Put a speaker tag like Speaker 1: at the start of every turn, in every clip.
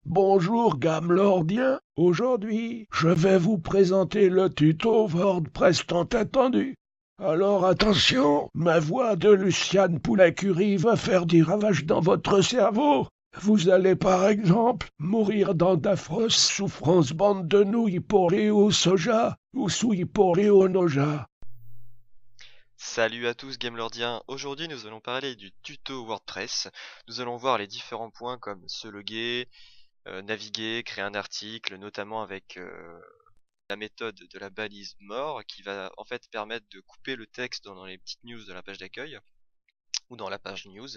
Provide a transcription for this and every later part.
Speaker 1: Bonjour Gamelordien, aujourd'hui je vais vous présenter le tuto WordPress tant attendu. Alors attention, ma voix de Luciane Poulet-Curie va faire des ravages dans votre cerveau. Vous allez par exemple mourir dans d'affreuses souffrances bande de nouilles porées au soja ou souilles porées au noja.
Speaker 2: Salut à tous Gamelordiens, aujourd'hui nous allons parler du tuto WordPress. Nous allons voir les différents points comme se loguer, naviguer, créer un article, notamment avec la méthode de la balise mort qui va en fait permettre de couper le texte dans les petites news de la page d'accueil ou dans la page news.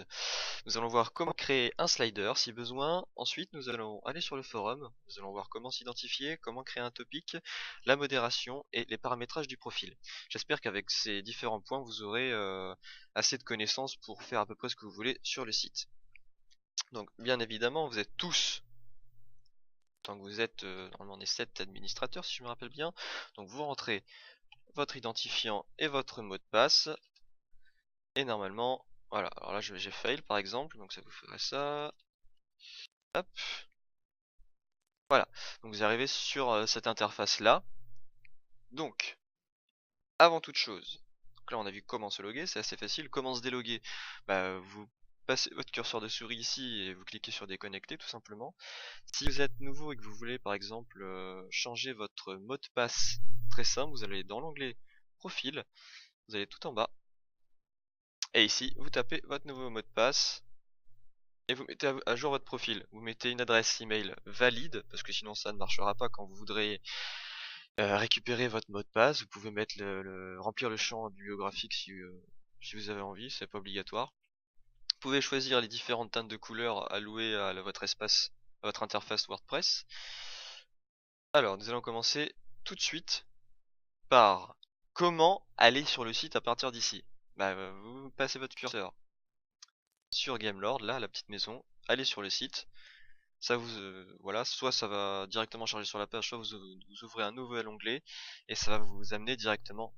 Speaker 2: Nous allons voir comment créer un slider si besoin. Ensuite, nous allons aller sur le forum. Nous allons voir comment s'identifier, comment créer un topic, la modération et les paramétrages du profil. J'espère qu'avec ces différents points, vous aurez assez de connaissances pour faire à peu près ce que vous voulez sur le site. Donc, bien évidemment, vous êtes tous, tant que vous êtes, normalement on est 7 administrateurs si je me rappelle bien. Donc, vous rentrez votre identifiant et votre mot de passe. Et normalement, voilà, alors là j'ai fail par exemple, donc ça vous ferait ça. Hop, voilà. Donc vous arrivez sur cette interface là. Donc, avant toute chose, donc là on a vu comment se loguer, c'est assez facile. Comment se déloguer? Vous passez votre curseur de souris ici et vous cliquez sur déconnecter tout simplement. Si vous êtes nouveau et que vous voulez par exemple changer votre mot de passe, très simple, vous allez dans l'onglet profil, vous allez tout en bas. Et ici, vous tapez votre nouveau mot de passe. Et vous mettez à jour votre profil. Vous mettez une adresse email valide, parce que sinon ça ne marchera pas quand vous voudrez récupérer votre mot de passe. Vous pouvez mettre remplir le champ bibliographique si vous avez envie, c'est pas obligatoire. Vous pouvez choisir les différentes teintes de couleurs allouées à votre espace, à votre interface WordPress. Alors, nous allons commencer tout de suite par comment aller sur le site à partir d'ici. Vous passez votre curseur sur Gamelord, là, la petite maison, allez sur le site. Ça vous voilà, soit ça va directement charger sur la page, soit vous ouvrez un nouvel onglet et ça va vous amener directement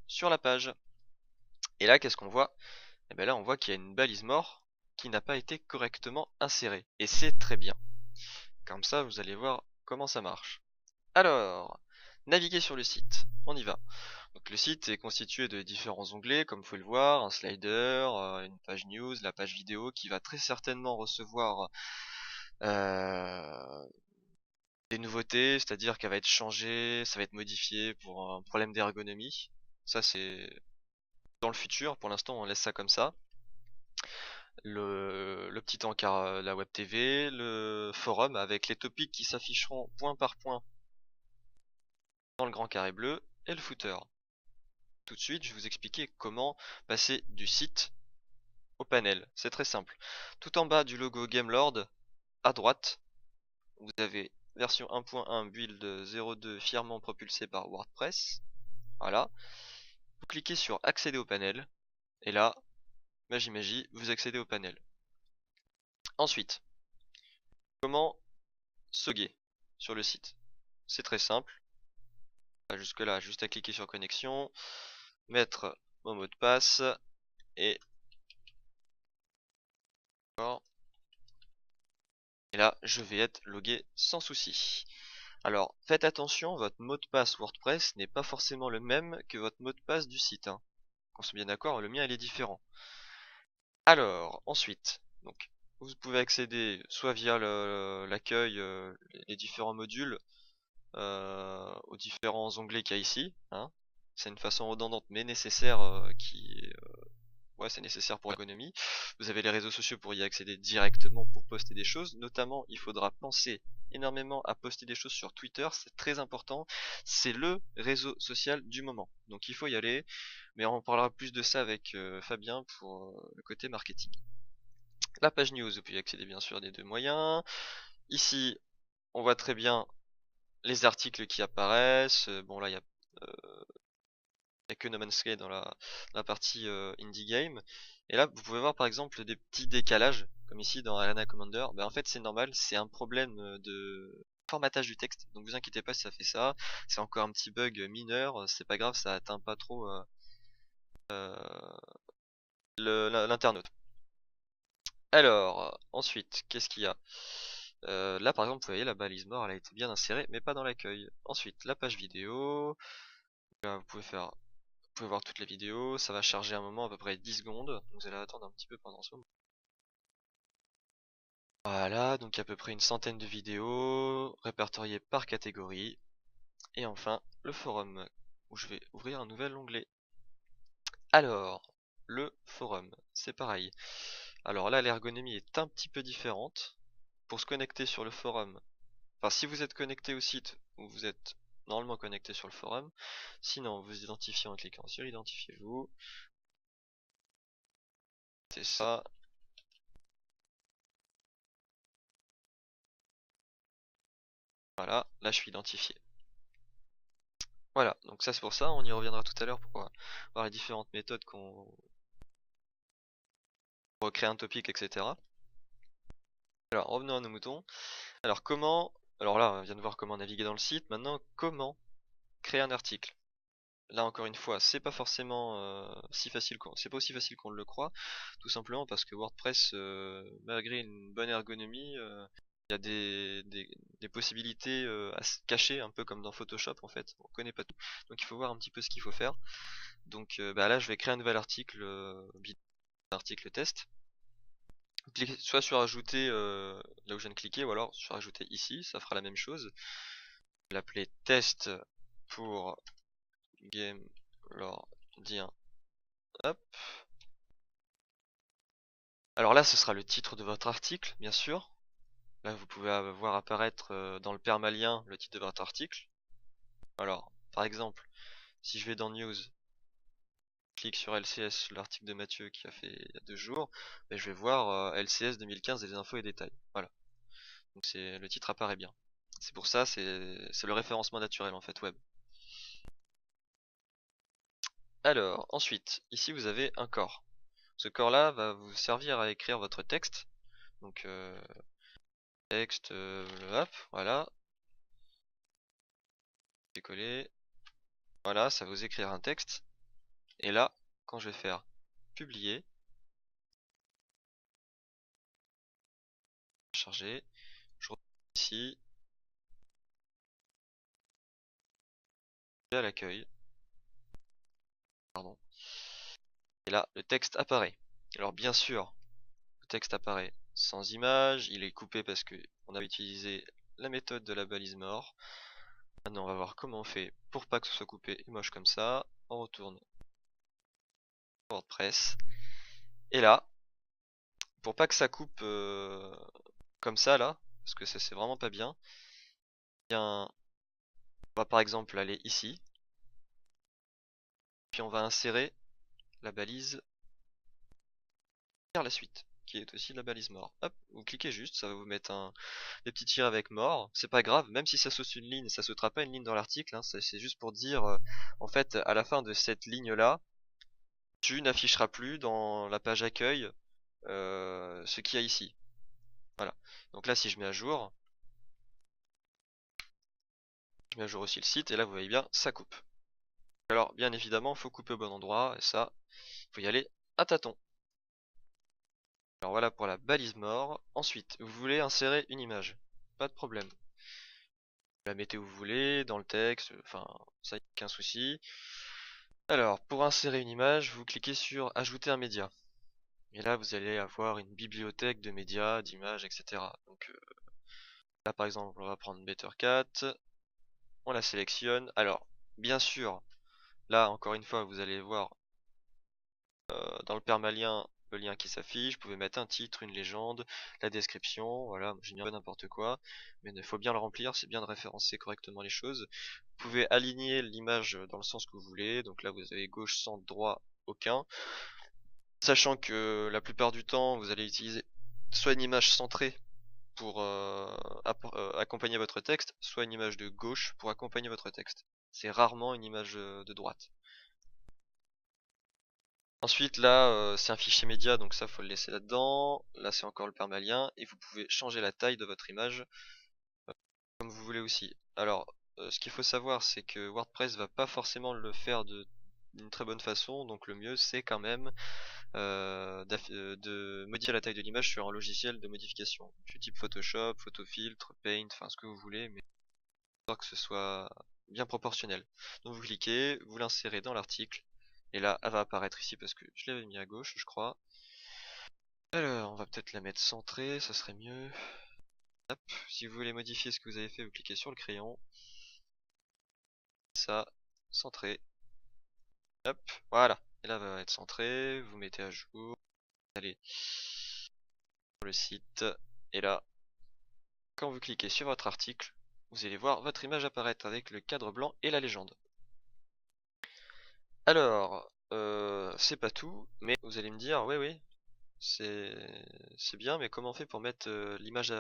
Speaker 2: sur la page. Et là, qu'est-ce qu'on voit? Et bien là, on voit qu'il y a une balise mort qui n'a pas été correctement insérée. Et c'est très bien. Comme ça, vous allez voir comment ça marche. Alors, naviguer sur le site. On y va. Donc le site est constitué de différents onglets, comme vous pouvez le voir, un slider, une page news, la page vidéo qui va très certainement recevoir euh, des nouveautés, c'est-à-dire qu'elle va être changée, ça va être modifié pour un problème d'ergonomie. Ça c'est dans le futur, pour l'instant on laisse ça comme ça. Le petit encart, la web TV, le forum avec les topics qui s'afficheront point par point dans le grand carré bleu et le footer. Tout de suite je vais vous expliquer comment passer du site au panel. C'est très simple. Tout en bas du logo Gamelord, à droite, vous avez version 1.1 build 02 fièrement propulsé par WordPress. Voilà. Vous cliquez sur accéder au panel. Et là, magie magie, vous accédez au panel. Ensuite, comment se loguer sur le site? C'est très simple. Jusque là, juste à cliquer sur connexion, mettre mon mot de passe et et là, je vais être logué sans souci. Alors, faites attention, votre mot de passe WordPress n'est pas forcément le même que votre mot de passe du site, hein. Qu'on soit bien d'accord, le mien il est différent. Alors, ensuite, donc, vous pouvez accéder soit via l'accueil, les différents modules, aux différents onglets qu'il y a ici, hein. C'est une façon redondante mais nécessaire ouais, c'est nécessaire pour l'ergonomie. Vous avez les réseaux sociaux pour y accéder directement pour poster des choses. Notamment, il faudra penser énormément à poster des choses sur Twitter, c'est très important. C'est le réseau social du moment. Donc il faut y aller, mais on parlera plus de ça avec Fabien pour le côté marketing. La page news, vous pouvez y accéder bien sûr des deux moyens. Ici, on voit très bien les articles qui apparaissent. Bon là, il y a que No Man's Sky dans la partie indie game. Et là, vous pouvez voir par exemple des petits décalages, comme ici dans Arena Commander. Ben, en fait, c'est normal, c'est un problème de formatage du texte. Donc vous inquiétez pas si ça fait ça. C'est encore un petit bug mineur, c'est pas grave, ça atteint pas trop l'internaute. Alors, ensuite, qu'est-ce qu'il y a? Là par exemple vous voyez la balise mort elle a été bien insérée mais pas dans l'accueil. Ensuite la page vidéo, là vous pouvez voir toutes les vidéos, ça va charger un moment à peu près 10 secondes, vous allez attendre un petit peu pendant ce moment. Voilà, donc à peu près une centaine de vidéos, répertoriées par catégorie. Et enfin, le forum, où je vais ouvrir un nouvel onglet. Alors, le forum, c'est pareil. Alors là, l'ergonomie est un petit peu différente. Pour se connecter sur le forum, enfin si vous êtes connecté au site, vous êtes normalement connecté sur le forum. Sinon, vous identifiez en cliquant sur identifiez-vous. C'est ça. Voilà, là je suis identifié. Voilà, donc ça c'est pour ça, on y reviendra tout à l'heure pour voir les différentes méthodes pour créer un topic, etc. Alors revenons à nos moutons. Alors alors là on vient de voir comment naviguer dans le site, maintenant comment créer un article. Là encore une fois, c'est pas forcément c'est pas aussi facile qu'on le croit, tout simplement parce que WordPress, malgré une bonne ergonomie, il y a des possibilités à se cacher, un peu comme dans Photoshop en fait, on connaît pas tout. Donc il faut voir un petit peu ce qu'il faut faire. Donc là je vais créer un nouvel article, article test. Cliquez soit sur ajouter là où je viens de cliquer, ou alors sur ajouter ici, ça fera la même chose. Je vais l'appeler test pour Gamelordien. Hop. Alors là ce sera le titre de votre article, bien sûr. Là vous pouvez voir apparaître dans le permalien le titre de votre article. Alors par exemple, si je vais dans News, clique sur LCS, l'article de Mathieu qui a fait il y a 2 jours, et je vais voir LCS 2015 et les infos et détails. Voilà. Donc le titre apparaît bien. C'est pour ça, c'est le référencement naturel en fait web. Alors, ensuite, ici vous avez un corps. Ce corps-là va vous servir à écrire votre texte. Donc, texte, hop, voilà. Coller. Voilà, ça va vous écrire un texte. Et là, quand je vais faire publier, charger, je reviens ici, je vais à l'accueil. Pardon. Et là, le texte apparaît. Alors bien sûr, le texte apparaît sans image, il est coupé parce que on avait utilisé la méthode de la balise mort. Maintenant on va voir comment on fait pour pas que ce soit coupé et moche comme ça. On retourne WordPress. Et là, pour pas que ça coupe comme ça là, parce que ça c'est vraiment pas bien, bien, on va par exemple aller ici. Puis on va insérer la balise vers la suite, qui est aussi la balise mort. Hop, vous cliquez juste, ça va vous mettre des petits tirs avec mort. C'est pas grave, même si ça saute une ligne, ça sautera pas une ligne dans l'article, hein, c'est juste pour dire, en fait, à la fin de cette ligne-là, tu n'afficheras plus dans la page accueil ce qu'il y a ici. Voilà. Donc là, si je mets à jour, je mets à jour aussi le site, et là, vous voyez bien, ça coupe. Alors, bien évidemment, il faut couper au bon endroit, et ça, il faut y aller à tâtons. Alors voilà pour la balise mort. Ensuite, vous voulez insérer une image. Pas de problème. Vous la mettez où vous voulez, dans le texte, enfin, ça y a aucun souci. Alors, pour insérer une image, vous cliquez sur ajouter un média. Et là, vous allez avoir une bibliothèque de médias, d'images, etc. Donc là, par exemple, on va prendre Bettercat. On la sélectionne. Alors, bien sûr, là, encore une fois, vous allez voir dans le permalien le lien qui s'affiche. Vous pouvez mettre un titre, une légende, la description. Voilà, j'ignore n'importe quoi, mais il faut bien le remplir. C'est bien de référencer correctement les choses. Vous pouvez aligner l'image dans le sens que vous voulez. Donc là, vous avez gauche, centre, droit, aucun. Sachant que la plupart du temps, vous allez utiliser soit une image centrée pour accompagner votre texte, soit une image de gauche pour accompagner votre texte. C'est rarement une image de droite. Ensuite là c'est un fichier média, donc ça faut le laisser là-dedans. Là c'est encore le permalien et vous pouvez changer la taille de votre image comme vous voulez aussi. Alors ce qu'il faut savoir c'est que WordPress va pas forcément le faire d'une très bonne façon, donc le mieux c'est quand même de modifier la taille de l'image sur un logiciel de modification, du type Photoshop, Photofiltre, Paint, enfin ce que vous voulez, mais histoire que ce soit bien proportionnel. Donc vous cliquez, vous l'insérez dans l'article, et là elle va apparaître ici parce que je l'avais mis à gauche je crois. Alors on va peut-être la mettre centrée, ça serait mieux. Hop. Si vous voulez modifier ce que vous avez fait, vous cliquez sur le crayon, ça, centré, hop, voilà, et là elle va être centrée, vous mettez à jour, allez sur le site, et là, quand vous cliquez sur votre article, vous allez voir votre image apparaître avec le cadre blanc et la légende. Alors, c'est pas tout, mais vous allez me dire, oui, oui, c'est bien, mais comment on fait pour mettre l'image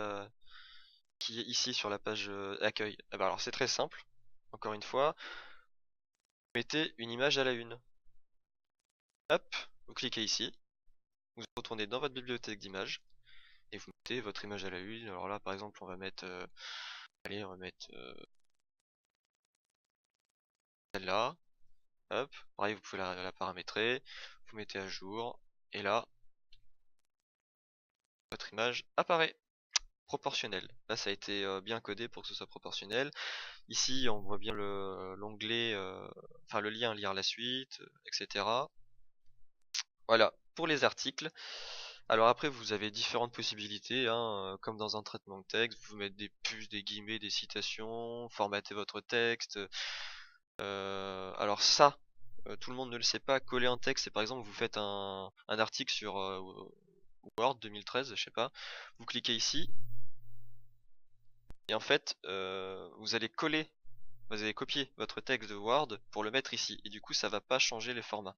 Speaker 2: qui est ici sur la page accueil? Ah bah alors c'est très simple, encore une fois, vous mettez une image à la une. Hop, vous cliquez ici, vous retournez dans votre bibliothèque d'images, et vous mettez votre image à la une. Alors là par exemple on va mettre, allez on va mettre celle-là. Hop, pareil vous pouvez la paramétrer, vous mettez à jour, et là, votre image apparaît. Proportionnel. Là ça a été bien codé pour que ce soit proportionnel. Ici on voit bien l'onglet, enfin le lien lire la suite, etc. Voilà, pour les articles. Alors après vous avez différentes possibilités, hein, comme dans un traitement de texte, vous pouvez mettre des puces, des guillemets, des citations, formater votre texte. Alors ça, tout le monde ne le sait pas, coller un texte, c'est par exemple vous faites un article sur Word 2013, je sais pas, vous cliquez ici, et en fait vous allez coller, vous allez copier votre texte de Word pour le mettre ici, et du coup ça va pas changer les formats.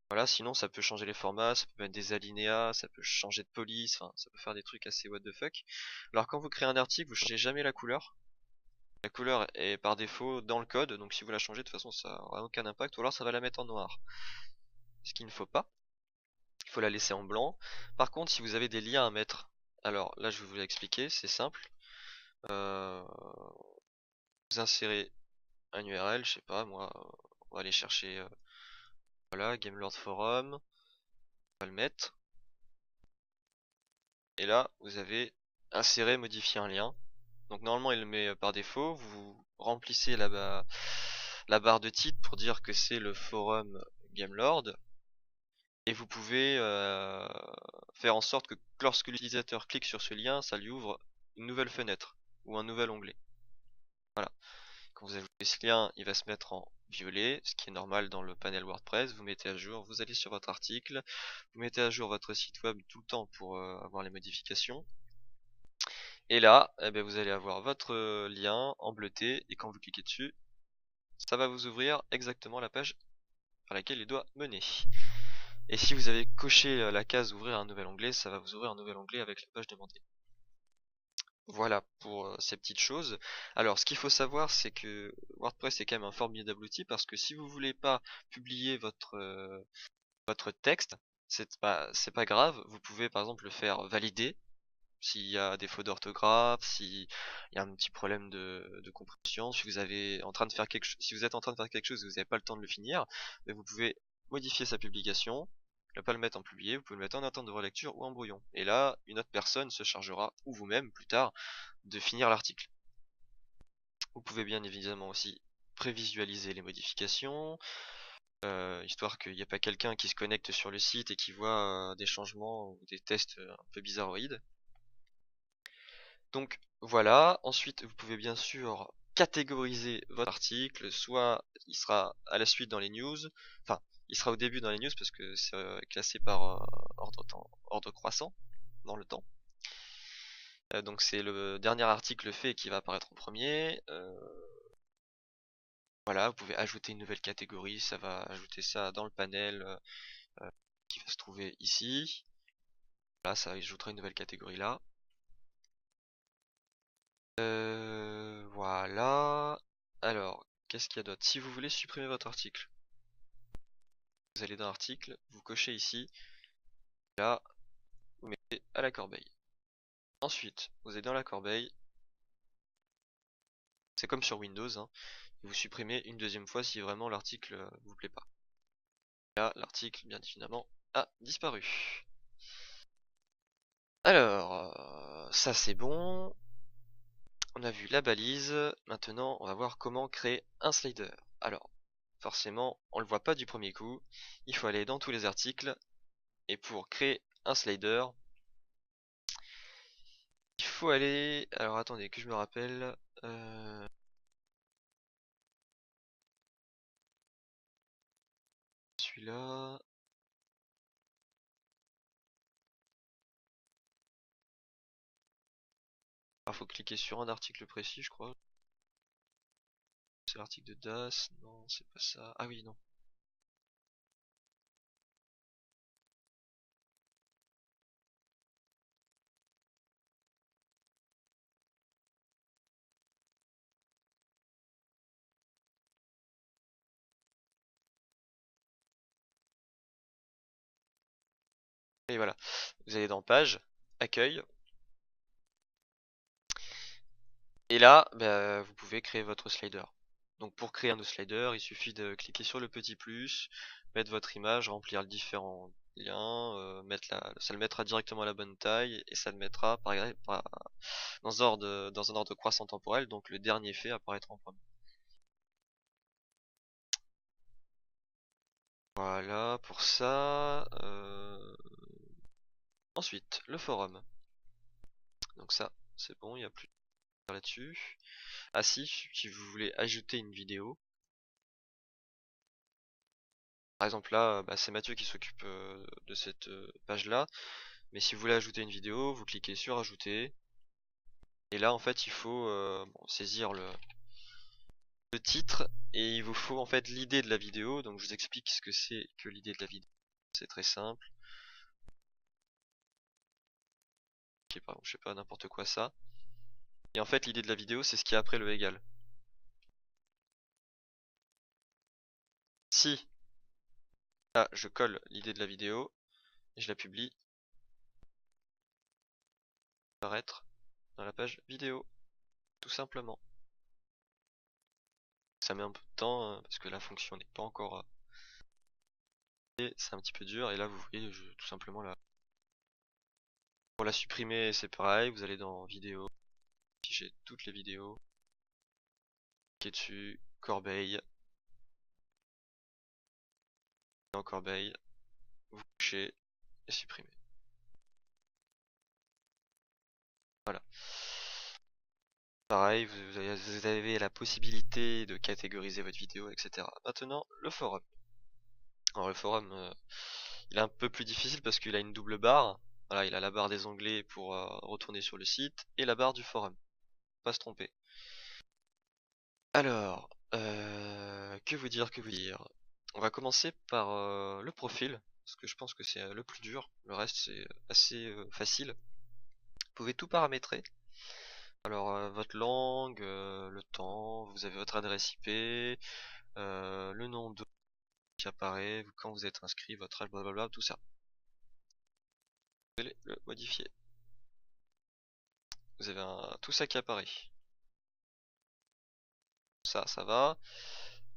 Speaker 2: Voilà, sinon ça peut changer les formats, ça peut mettre des alinéas, ça peut changer de police, enfin ça peut faire des trucs assez what the fuck. Alors quand vous créez un article, vous changez jamais la couleur. La couleur est par défaut dans le code, donc si vous la changez, de toute façon ça n'aura aucun impact, ou alors ça va la mettre en noir. Ce qu'il ne faut pas, il faut la laisser en blanc. Par contre, si vous avez des liens à mettre, alors là je vais vous l'expliquer, c'est simple. Vous insérez un URL, je sais pas moi, on va aller chercher, voilà, Gamelord Forum, on va le mettre. Et là, vous avez insérer, modifier un lien. Donc normalement il le met par défaut, vous remplissez la barre de titre pour dire que c'est le forum Gamelord, et vous pouvez faire en sorte que lorsque l'utilisateur clique sur ce lien, ça lui ouvre une nouvelle fenêtre ou un nouvel onglet. Voilà. Quand vous ajoutez ce lien, il va se mettre en violet, ce qui est normal dans le panel WordPress. Vous mettez à jour, vous allez sur votre article, vous mettez à jour votre site web tout le temps pour avoir les modifications. Et là, eh ben, vous allez avoir votre lien en bleuté, et quand vous cliquez dessus, ça va vous ouvrir exactement la page par laquelle il doit mener. Et si vous avez coché la case ouvrir un nouvel onglet, ça va vous ouvrir un nouvel onglet avec la page demandée. Voilà pour ces petites choses. Alors ce qu'il faut savoir, c'est que WordPress est quand même un formidable outil, parce que si vous voulez pas publier votre texte, c'est pas grave, vous pouvez par exemple le faire valider. S'il y a des fautes d'orthographe, s'il y a un petit problème de compréhension, si vous avez en train de faire si vous êtes en train de faire quelque chose et vous n'avez pas le temps de le finir, mais vous pouvez modifier sa publication, ne pas le mettre en publié, vous pouvez le mettre en attente de relecture ou en brouillon. Et là, une autre personne se chargera, ou vous-même plus tard, de finir l'article. Vous pouvez bien évidemment aussi prévisualiser les modifications, histoire qu'il n'y ait pas quelqu'un qui se connecte sur le site et qui voit des changements ou des tests un peu bizarroïdes. Donc voilà, ensuite vous pouvez bien sûr catégoriser votre article, soit il sera à la suite dans les news, enfin il sera au début dans les news parce que c'est classé par ordre croissant dans le temps. Donc c'est le dernier article fait qui va apparaître en premier. Voilà, vous pouvez ajouter une nouvelle catégorie, ça va ajouter ça dans le panel qui va se trouver ici. Là, ça ajoutera une nouvelle catégorie là. Voilà. Alors, qu'est-ce qu'il y a d'autre? Si vous voulez supprimer votre article, vous allez dans l'article, vous cochez ici, là, vous mettez à la corbeille. Ensuite, vous allez dans la corbeille, C'est comme sur Windows, hein. Vous supprimez une deuxième fois si vraiment l'article vous plaît pas. Là, l'article, bien évidemment, a disparu. Alors, ça c'est bon. On a vu la balise. Maintenant, on va voir comment créer un slider. Alors, forcément, on le voit pas du premier coup. Il faut aller dans tous les articles. Et pour créer un slider, il faut aller... Alors, attendez, que je me rappelle. Celui-là... Alors, faut cliquer sur un article précis, je crois. C'est l'article de DAS. Non, c'est pas ça. Ah oui, non. Et voilà. Vous allez dans Page, Accueil. Et là, bah, vous pouvez créer votre slider. Donc pour créer un slider, il suffit de cliquer sur le petit plus, mettre votre image, remplir les différents liens, ça le mettra directement à la bonne taille et ça le mettra dans un ordre croissant temporel, donc le dernier fait apparaîtra en premier. Voilà pour ça. Ensuite, le forum. Donc ça, c'est bon, il n'y a plus à dire là-dessus. Ah si vous voulez ajouter une vidéo. Par exemple là, bah, c'est Mathieu qui s'occupe de cette page-là. Mais si vous voulez ajouter une vidéo, vous cliquez sur ajouter. Et là en fait il faut saisir le titre. Et il vous faut en fait l'idée de la vidéo. Donc je vous explique ce que c'est que l'idée de la vidéo. C'est très simple. Ok, pardon, je sais pas, n'importe quoi ça. Et en fait l'idée de la vidéo c'est ce qui est après le égal. Si là je colle l'idée de la vidéo et je la publie, apparaître dans la page vidéo, tout simplement. Ça met un peu de temps parce que la fonction n'est pas encore et c'est un petit peu dur. Et là vous voyez tout simplement là. Pour la supprimer c'est pareil, vous allez dans vidéo, afficher toutes les vidéos, cliquez dessus, corbeille, dans corbeille, vous couchez et supprimez. Voilà. Pareil, vous avez la possibilité de catégoriser votre vidéo, etc. Maintenant, le forum. Alors le forum, il est un peu plus difficile parce qu'il a une double barre. Voilà, il a la barre des onglets pour retourner sur le site et la barre du forum. Faut pas se tromper. Alors, que vous dire, que vous dire? On va commencer par le profil, parce que je pense que c'est le plus dur. Le reste c'est assez facile. Vous pouvez tout paramétrer. Alors votre langue, le temps, vous avez votre adresse IP, le nom de qui apparaît, quand vous êtes inscrit, votre âge, blablabla, tout ça. Vous allez le modifier. Vous avez tout ça qui apparaît. Ça va.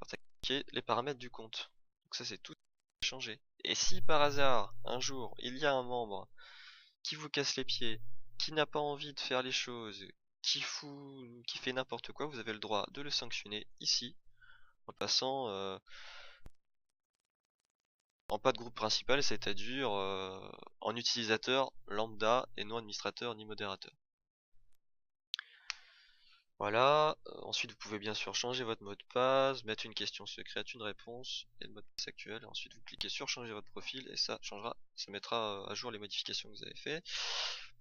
Speaker 2: Attaquer les paramètres du compte. Donc ça c'est tout changé. Et si par hasard, un jour, il y a un membre qui vous casse les pieds, qui n'a pas envie de faire les choses, qui fait n'importe quoi, vous avez le droit de le sanctionner ici, en passant en pas de groupe principal, c'est-à-dire en utilisateur lambda et non administrateur ni modérateur. Voilà, ensuite vous pouvez bien sûr changer votre mot de passe, mettre une question secrète, une réponse et le mot de passe actuel. Ensuite vous cliquez sur changer votre profil et ça changera, ça mettra à jour les modifications que vous avez fait.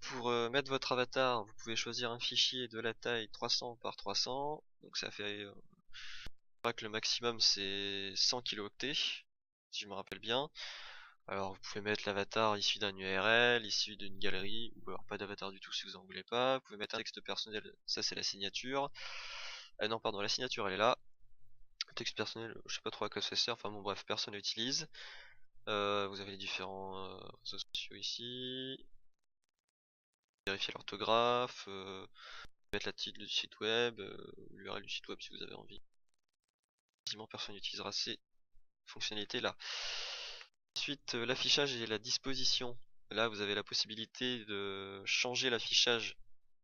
Speaker 2: Pour mettre votre avatar, vous pouvez choisir un fichier de la taille 300 par 300. Donc ça fait, je crois que le maximum c'est 100 kilooctets, si je me rappelle bien. Alors vous pouvez mettre l'avatar issu d'un URL, issu d'une galerie, ou alors pas d'avatar du tout si vous en voulez pas. Vous pouvez mettre un texte personnel, ça c'est la signature. Non pardon, la signature elle est là. Le texte personnel, je sais pas trop à quoi ça sert, enfin bon bref, personne l'utilise. Vous avez les différents réseaux sociaux ici. Vérifier l'orthographe. Mettre la titre du site web, l'URL du site web si vous avez envie. Quasiment personne n'utilisera ces fonctionnalités là. Ensuite, l'affichage et la disposition. Là, vous avez la possibilité de changer l'affichage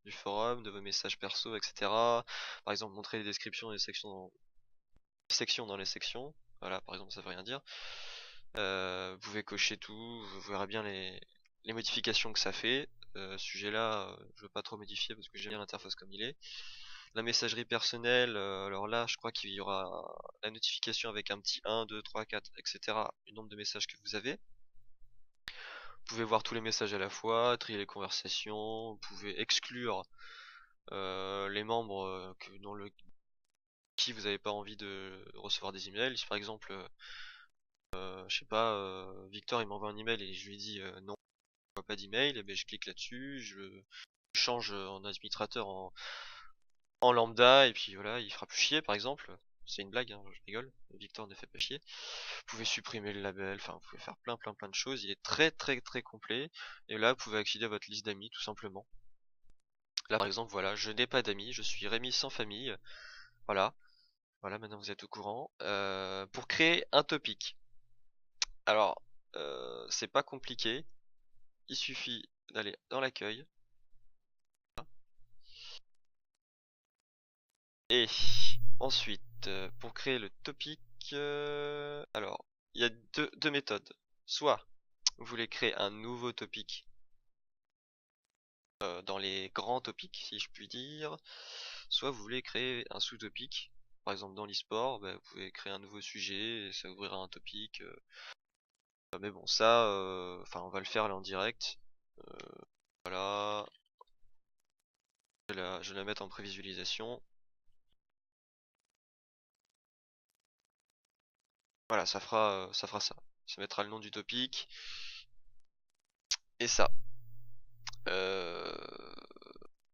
Speaker 2: du forum, de vos messages perso, etc. Par exemple, montrer les descriptions des sections dans les sections. Voilà, par exemple, ça veut rien dire. Vous pouvez cocher tout, vous verrez bien les modifications que ça fait. Ce sujet-là, je veux pas trop modifier parce que j'aime bien l'interface comme il est. La messagerie personnelle, alors là, je crois qu'il y aura la notification avec un petit 1, 2, 3, 4, etc. Du nombre de messages que vous avez. Vous pouvez voir tous les messages à la fois, trier les conversations, vous pouvez exclure les membres dans qui vous n'avez pas envie de recevoir des emails. Si par exemple, je sais pas, Victor il m'envoie un email et je lui dis non, je vois pas d'email, et ben je clique là-dessus, je change en administrateur en lambda et puis voilà, il fera plus chier par exemple. C'est une blague, hein, je rigole. Victor ne fait pas chier. Vous pouvez supprimer le label, enfin vous pouvez faire plein de choses. Il est très complet. Et là vous pouvez accéder à votre liste d'amis tout simplement. Là par exemple voilà, je n'ai pas d'amis, je suis Rémi sans famille. Voilà, voilà maintenant vous êtes au courant. Pour créer un topic. Alors c'est pas compliqué. Il suffit d'aller dans l'accueil. Et ensuite, pour créer le topic, alors il y a deux méthodes. Soit vous voulez créer un nouveau topic dans les grands topics, si je puis dire, soit vous voulez créer un sous-topic. Par exemple dans l'e-sport, bah, vous pouvez créer un nouveau sujet et ça ouvrira un topic. Mais bon, ça, enfin, on va le faire là en direct. Voilà, je vais la mettre en prévisualisation. Voilà, ça fera ça. Ça mettra le nom du topic et ça.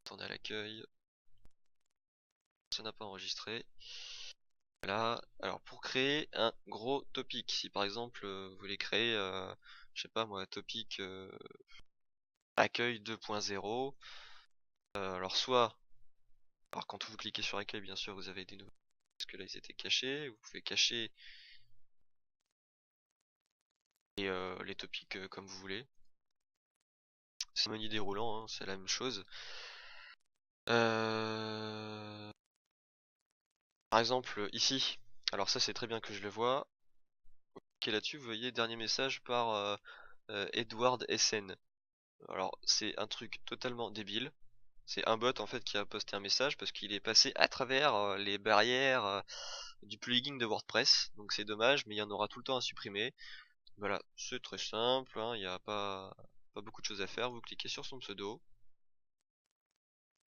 Speaker 2: Attendez à l'accueil. Ça n'a pas enregistré. Voilà. Alors pour créer un gros topic, si par exemple vous voulez créer, je sais pas moi, topic accueil 2.0. Alors soit, alors quand vous cliquez sur accueil, bien sûr, vous avez des nouveaux, parce que là ils étaient cachés. Vous pouvez cacher les topics comme vous voulez. C'est un menu déroulant, hein, c'est la même chose. Par exemple ici, alors ça c'est très bien que je le vois. Cliquez là-dessus, vous voyez dernier message par Edward SN. Alors c'est un truc totalement débile. C'est un bot en fait qui a posté un message parce qu'il est passé à travers les barrières du plugin de WordPress. Donc c'est dommage, mais il y en aura tout le temps à supprimer. Voilà, c'est très simple, hein, il n'y a pas beaucoup de choses à faire. Vous cliquez sur son pseudo.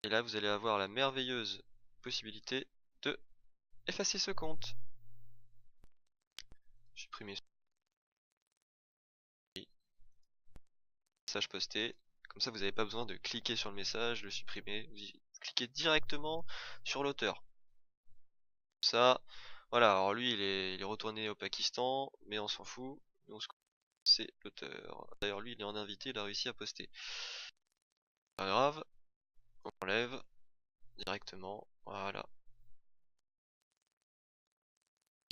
Speaker 2: Et là vous allez avoir la merveilleuse possibilité de effacer ce compte. Supprimer ce message posté. Comme ça vous n'avez pas besoin de cliquer sur le message, le supprimer. Vous cliquez directement sur l'auteur. Ça, voilà, alors lui il est retourné au Pakistan, mais on s'en fout, c'est l'auteur. D'ailleurs lui il est en invité, il a réussi à poster. Pas grave, on enlève directement, voilà.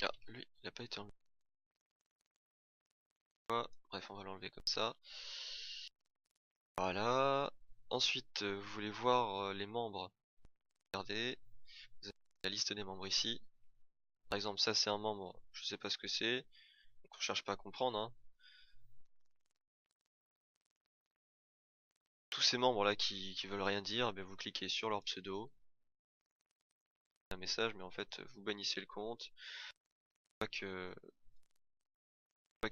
Speaker 2: Ah, lui il a pas été enlevé. Bref, on va l'enlever comme ça. Voilà. Ensuite, vous voulez voir les membres. Regardez, vous avez la liste des membres ici. Par exemple, ça c'est un membre, je sais pas ce que c'est, donc on cherche pas à comprendre, hein. Tous ces membres là qui veulent rien dire, ben vous cliquez sur leur pseudo, un message, mais en fait vous bannissez le compte, pas qu'il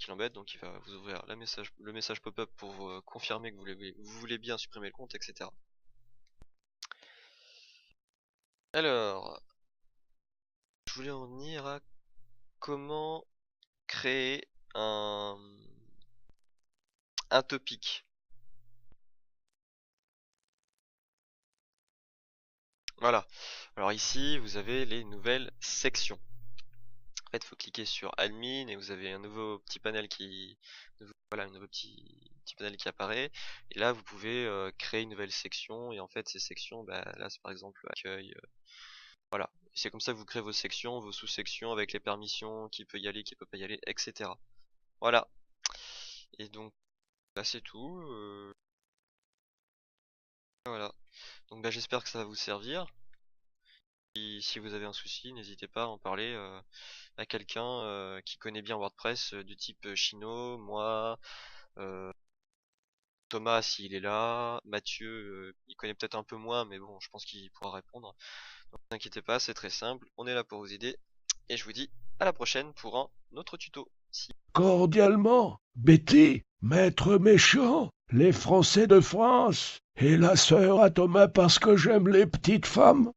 Speaker 2: embête, donc il va vous ouvrir le message pop-up pour vous confirmer que vous voulez bien supprimer le compte, etc. Alors, je voulais en venir à comment créer un topic. Voilà. Alors ici, vous avez les nouvelles sections. Après, il faut cliquer sur Admin et vous avez un nouveau petit panel voilà, un nouveau petit panel qui apparaît. Et là, vous pouvez créer une nouvelle section. Et en fait, ces sections, bah, là, c'est par exemple accueil. Voilà. C'est comme ça que vous créez vos sections, vos sous-sections avec les permissions, qui peut y aller, qui peut pas y aller, etc. Voilà. Et donc, là, c'est tout. Voilà. Donc, bah, j'espère que ça va vous servir. Si vous avez un souci, n'hésitez pas à en parler à quelqu'un qui connaît bien WordPress du type Chino, moi, Thomas s'il est là, Mathieu, il connaît peut-être un peu moins, mais bon, je pense qu'il pourra répondre. Donc ne vous inquiétez pas, c'est très simple, on est là pour vous aider, et je vous dis à la prochaine pour un autre tuto.
Speaker 1: Cordialement, Betty, maître méchant, les Français de France, et la sœur à Thomas parce que j'aime les petites femmes.